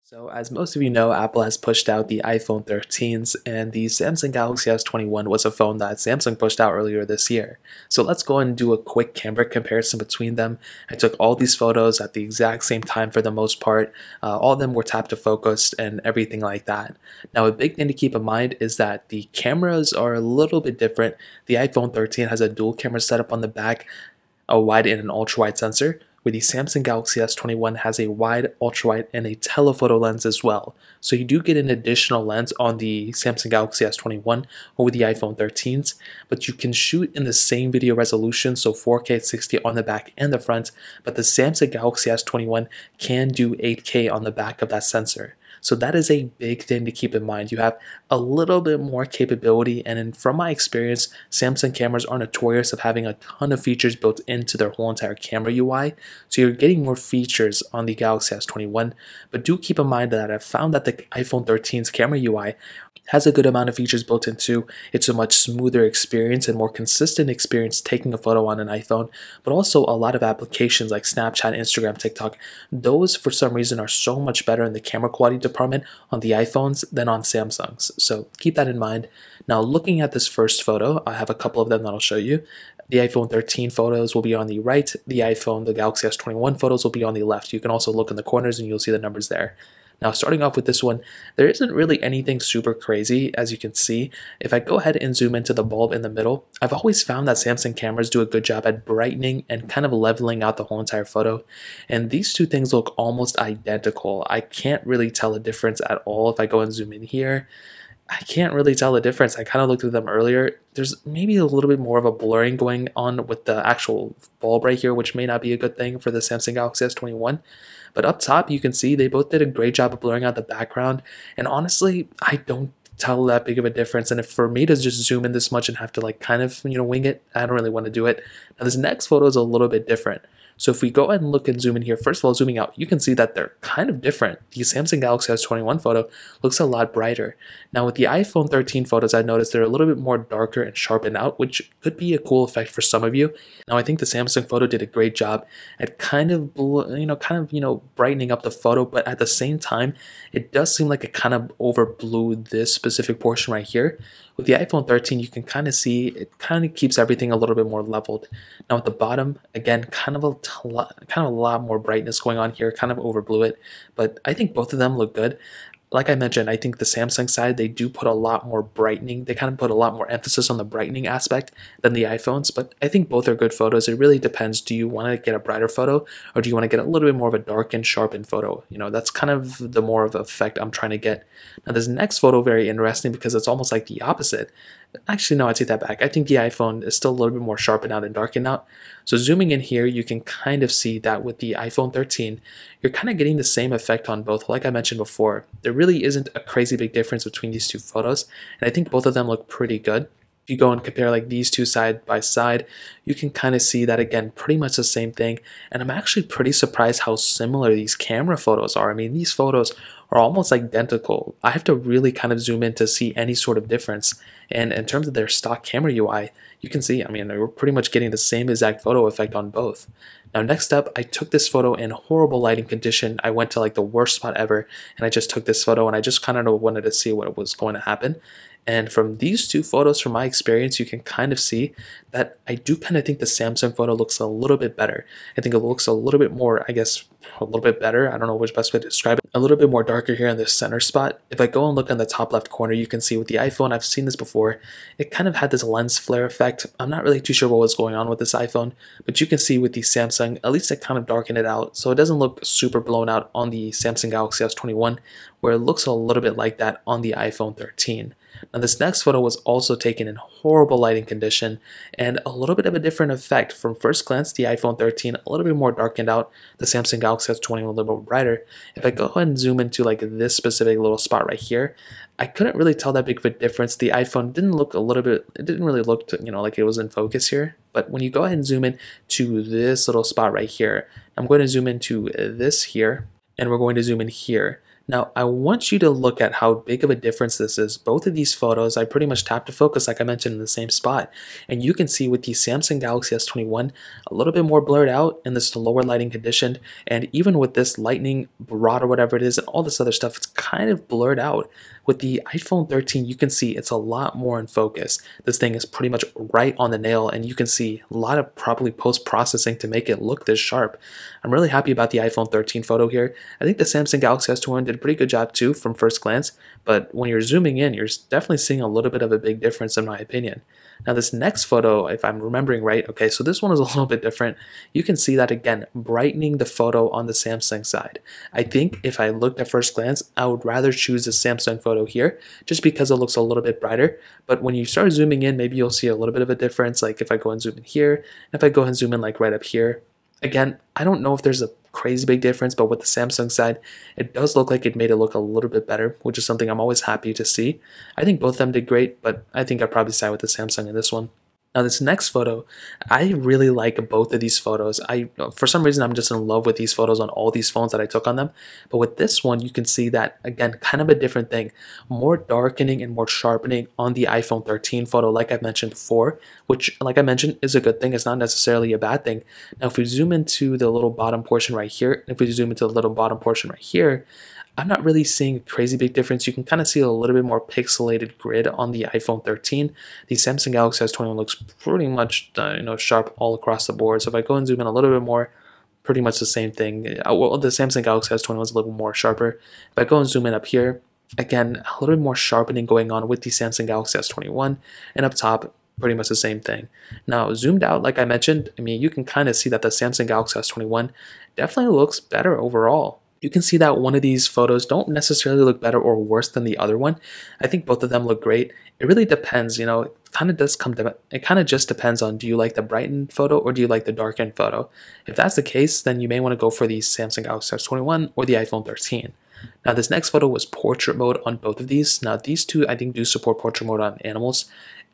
So, as most of you know, Apple has pushed out the iPhone 13s, and the Samsung Galaxy S21 was a phone that Samsung pushed out earlier this year. So, let's go and do a quick camera comparison between them. I took all these photos at the exact same time for the most part. All of them were tap to focus and everything like that. Now, a big thing to keep in mind is that the cameras are a little bit different. The iPhone 13 has a dual camera setup on the back, a wide and an ultra wide sensor, where the Samsung Galaxy S21 has a wide, ultra-wide, and a telephoto lens as well. So you do get an additional lens on the Samsung Galaxy S21 over the iPhone 13s, but you can shoot in the same video resolution, so 4K 60 on the back and the front, but the Samsung Galaxy S21 can do 8K on the back of that sensor. So that is a big thing to keep in mind. You have a little bit more capability, and from my experience, Samsung cameras are notorious of having a ton of features built into their whole entire camera UI. So you're getting more features on the Galaxy S21, but do keep in mind that I've found that the iPhone 13's camera UI has a good amount of features built into. It's a much smoother experience and more consistent experience taking a photo on an iPhone, but also a lot of applications like Snapchat, Instagram, TikTok, those for some reason are so much better in the camera quality department on the iPhones than on Samsung's. So keep that in mind. Now looking at this first photo, I have a couple of them that I'll show you. The iPhone 13 photos will be on the right, the Galaxy S21 photos will be on the left. You can also look in the corners and you'll see the numbers there. Now starting off with this one, there isn't really anything super crazy as you can see. If I go ahead and zoom into the bulb in the middle, I've always found that Samsung cameras do a good job at brightening and kind of leveling out the whole entire photo. And these two things look almost identical. I can't really tell a difference at all if I go and zoom in here. I can't really tell the difference. I kind of looked at them earlier. There's maybe a little bit more of a blurring going on with the actual bulb right here, which may not be a good thing for the Samsung Galaxy S21. But up top, you can see they both did a great job of blurring out the background. And honestly, I don't tell that big of a difference. And if for me to just zoom in this much and have to like kind of, wing it, I don't really want to do it. Now this next photo is a little bit different. So if we go ahead and look and zoom in here, first of all, zooming out, you can see that they're kind of different. The Samsung Galaxy S21 photo looks a lot brighter. Now with the iPhone 13 photos, I noticed they're a little bit more darker and sharpened out, which could be a cool effect for some of you. Now I think the Samsung photo did a great job at kind of brightening up the photo, but at the same time, it does seem like it kind of overblew this specific portion right here. With the iPhone 13, you can kind of see it kind of keeps everything a little bit more leveled. Now at the bottom, again, kind of a lot more brightness going on here, kind of overblew it, but I think both of them look good. Like I mentioned, I think the Samsung side, they do put a lot more brightening. They kind of put a lot more emphasis on the brightening aspect than the iPhones, but I think both are good photos. It really depends. Do you want to get a brighter photo or do you want to get a little bit more of a dark and sharpened photo? That's kind of the more of effect I'm trying to get. Now this next photo, very interesting because it's almost like the opposite. Actually, no, I take that back. I think the iPhone is still a little bit more sharpened out and darkened out. So zooming in here, you can kind of see that with the iPhone 13, you're kind of getting the same effect on both. Like I mentioned before, there really isn't a crazy big difference between these two photos, and I think both of them look pretty good. If you go and compare like these two side by side, you can kind of see that again, pretty much the same thing. And I'm actually pretty surprised how similar these camera photos are. I mean, these photos are almost identical. I have to really kind of zoom in to see any sort of difference. And in terms of their stock camera UI, you can see, I mean, we're pretty much getting the same exact photo effect on both. Now, next up, I took this photo in horrible lighting condition. I went to like the worst spot ever, and I just took this photo and I just kind of wanted to see what was going to happen. And from these two photos, from my experience, you can kind of see that I do kind of think the Samsung photo looks a little bit better. I think it looks a little bit more, I guess, a little bit better. I don't know which best way to describe it. A little bit more darker here in this center spot. If I go and look in the top left corner, you can see with the iPhone, I've seen this before, it kind of had this lens flare effect. I'm not really too sure what was going on with this iPhone, but you can see with the Samsung, at least it kind of darkened it out. So it doesn't look super blown out on the Samsung Galaxy S21, where it looks a little bit like that on the iPhone 13. Now this next photo was also taken in horrible lighting condition and a little bit of a different effect. From first glance, the iPhone 13 a little bit more darkened out, the Samsung Galaxy S21 a little bit brighter. If I go ahead and zoom into like this specific little spot right here, I couldn't really tell that big of a difference. The iPhone didn't look it didn't really look like it was in focus here. But when you go ahead and zoom in to this little spot right here, I'm going to zoom into this here and we're going to zoom in here. Now, I want you to look at how big of a difference this is. Both of these photos, I pretty much tap to focus like I mentioned in the same spot. And you can see with the Samsung Galaxy S21, a little bit more blurred out in this lower lighting condition. And even with this lightning rod or whatever it is and all this other stuff, it's kind of blurred out. With the iPhone 13, you can see it's a lot more in focus. This thing is pretty much right on the nail, and you can see a lot of probably post-processing to make it look this sharp. I'm really happy about the iPhone 13 photo here. I think the Samsung Galaxy S21 did a pretty good job too from first glance, but when you're zooming in, you're definitely seeing a little bit of a big difference in my opinion. Now this next photo, if I'm remembering right, okay, so this one is a little bit different. You can see that again, brightening the photo on the Samsung side. I think if I looked at first glance, I would rather choose the Samsung photo here, just because it looks a little bit brighter. But when you start zooming in, maybe you'll see a little bit of a difference, like if I go and zoom in here, and if I go and zoom in like right up here. Again, I don't know if there's a crazy big difference, but with the Samsung side, it does look like it made it look a little bit better, which is something I'm always happy to see. I think both of them did great, but I think I'd probably side with the Samsung in this one. Now this next photo, I really like both of these photos. For some reason, I'm just in love with these photos on all these phones that I took on them. But with this one, you can see that, again, kind of a different thing. More darkening and more sharpening on the iPhone 13 photo, like I mentioned before, which, like I mentioned, is a good thing. It's not necessarily a bad thing. Now, if we zoom into the little bottom portion right here, and if we zoom into the little bottom portion right here, I'm not really seeing a crazy big difference. You can kind of see a little bit more pixelated grid on the iPhone 13. The Samsung Galaxy S21 looks pretty much sharp all across the board. So if I go and zoom in a little bit more, pretty much the same thing. Well, the Samsung Galaxy S21 is a little more sharper. If I go and zoom in up here, again, a little bit more sharpening going on with the Samsung Galaxy S21, and up top, pretty much the same thing. Now, zoomed out, like I mentioned, I mean, you can kind of see that the Samsung Galaxy S21 definitely looks better overall. You can see that one of these photos don't necessarily look better or worse than the other one. I think both of them look great. It really depends, it kind of just depends on, do you like the brightened photo or do you like the darkened photo? If that's the case, then you may want to go for the Samsung Galaxy S21 or the iPhone 13. Now this next photo was portrait mode on both of these. Now these two I think do support portrait mode on animals,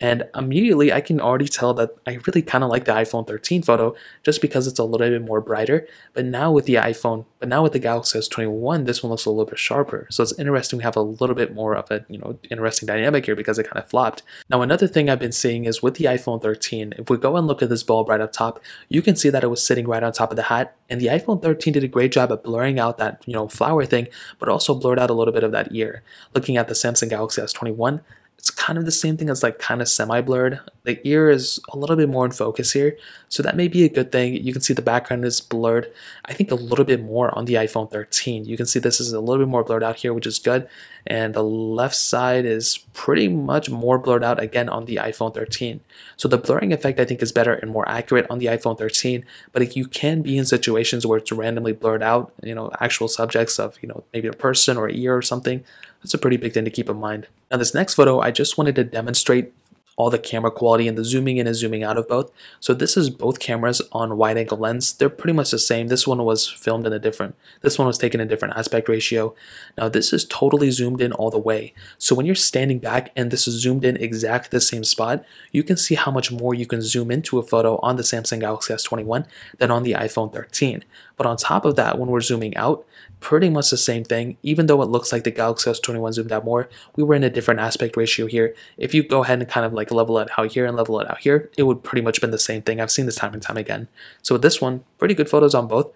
and immediately I can already tell that I really kind of like the iPhone 13 photo just because it's a little bit more brighter. But now with the Galaxy S21, this one looks a little bit sharper. So it's interesting to have a little bit more of a interesting dynamic here because it kind of flopped. Now another thing I've been seeing is with the iPhone 13, if we go and look at this bulb right up top, you can see that it was sitting right on top of the hat, and the iPhone 13 did a great job at blurring out that flower thing, but also blurred out a little bit of that ear. Looking at the Samsung Galaxy S21, it's kind of the same thing as like kind of semi-blurred. The ear is a little bit more in focus here, so that may be a good thing. You can see the background is blurred, I think a little bit more on the iPhone 13. You can see this is a little bit more blurred out here, which is good, and the left side is pretty much more blurred out again on the iPhone 13. So the blurring effect I think is better and more accurate on the iPhone 13, but you can be in situations where it's randomly blurred out, actual subjects of, maybe a person or an ear or something. That's a pretty big thing to keep in mind. Now this next photo, I just wanted to demonstrate all the camera quality and the zooming in and zooming out of both. So this is both cameras on wide angle lens. They're pretty much the same. This one was taken in a different aspect ratio. Now this is totally zoomed in all the way. So when you're standing back and this is zoomed in exactly the same spot, you can see how much more you can zoom into a photo on the Samsung Galaxy S21 than on the iPhone 13. But on top of that, when we're zooming out, pretty much the same thing. Even though it looks like the Galaxy S21 zoomed out more, we were in a different aspect ratio here. If you go ahead and kind of like level it out here and level it out here, it would pretty much been the same thing. I've seen this time and time again. So with this one, pretty good photos on both,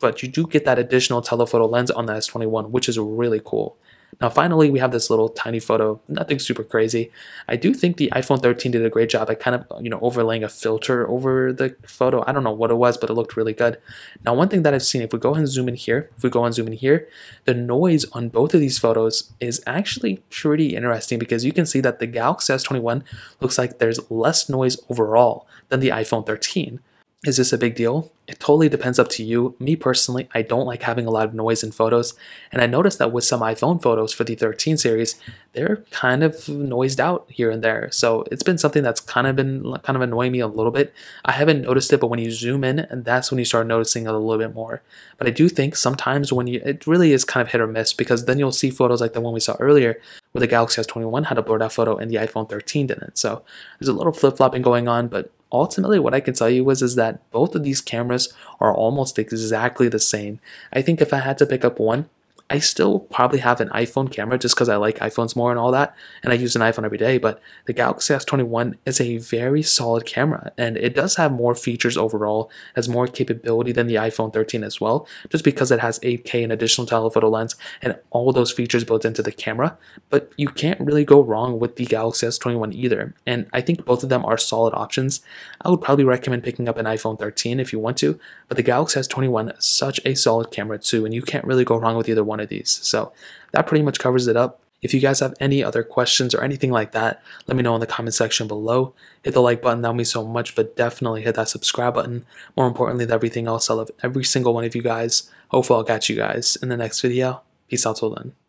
but you do get that additional telephoto lens on the S21, which is really cool. Now finally, we have this little tiny photo, nothing super crazy. I do think the iPhone 13 did a great job at kind of, overlaying a filter over the photo. I don't know what it was, but it looked really good. Now one thing that I've seen, if we go and zoom in here, the noise on both of these photos is actually pretty interesting because you can see that the Galaxy S21 looks like there's less noise overall than the iPhone 13. Is this a big deal? It totally depends up to you. Me personally, I don't like having a lot of noise in photos, and I noticed that with some iPhone photos for the 13 series, they're kind of noised out here and there. So it's been something that's kind of annoying me a little bit. I haven't noticed it, but when you zoom in, and that's when you start noticing it a little bit more. But I do think sometimes it really is kind of hit or miss, because then you'll see photos like the one we saw earlier where the Galaxy S21 had a blurred out photo and the iPhone 13 didn't. So there's a little flip-flopping going on, but ultimately what I can tell you is that both of these cameras are almost exactly the same. I think if I had to pick up one, I still probably have an iPhone camera just because I like iPhones more and all that, and I use an iPhone every day, but the Galaxy S21 is a very solid camera, and it does have more features overall, has more capability than the iPhone 13 as well, just because it has 8K and additional telephoto lens and all those features built into the camera, but you can't really go wrong with the Galaxy S21 either, and I think both of them are solid options. I would probably recommend picking up an iPhone 13 if you want to, but the Galaxy S21 is such a solid camera too, and you can't really go wrong with either one of these. So that pretty much covers it up. If you guys have any other questions or anything like that, let me know in the comment section below. Hit the like button, that would mean so much, but definitely hit that subscribe button. More importantly than everything else, I love every single one of you guys. Hopefully I'll catch you guys in the next video. Peace out till then.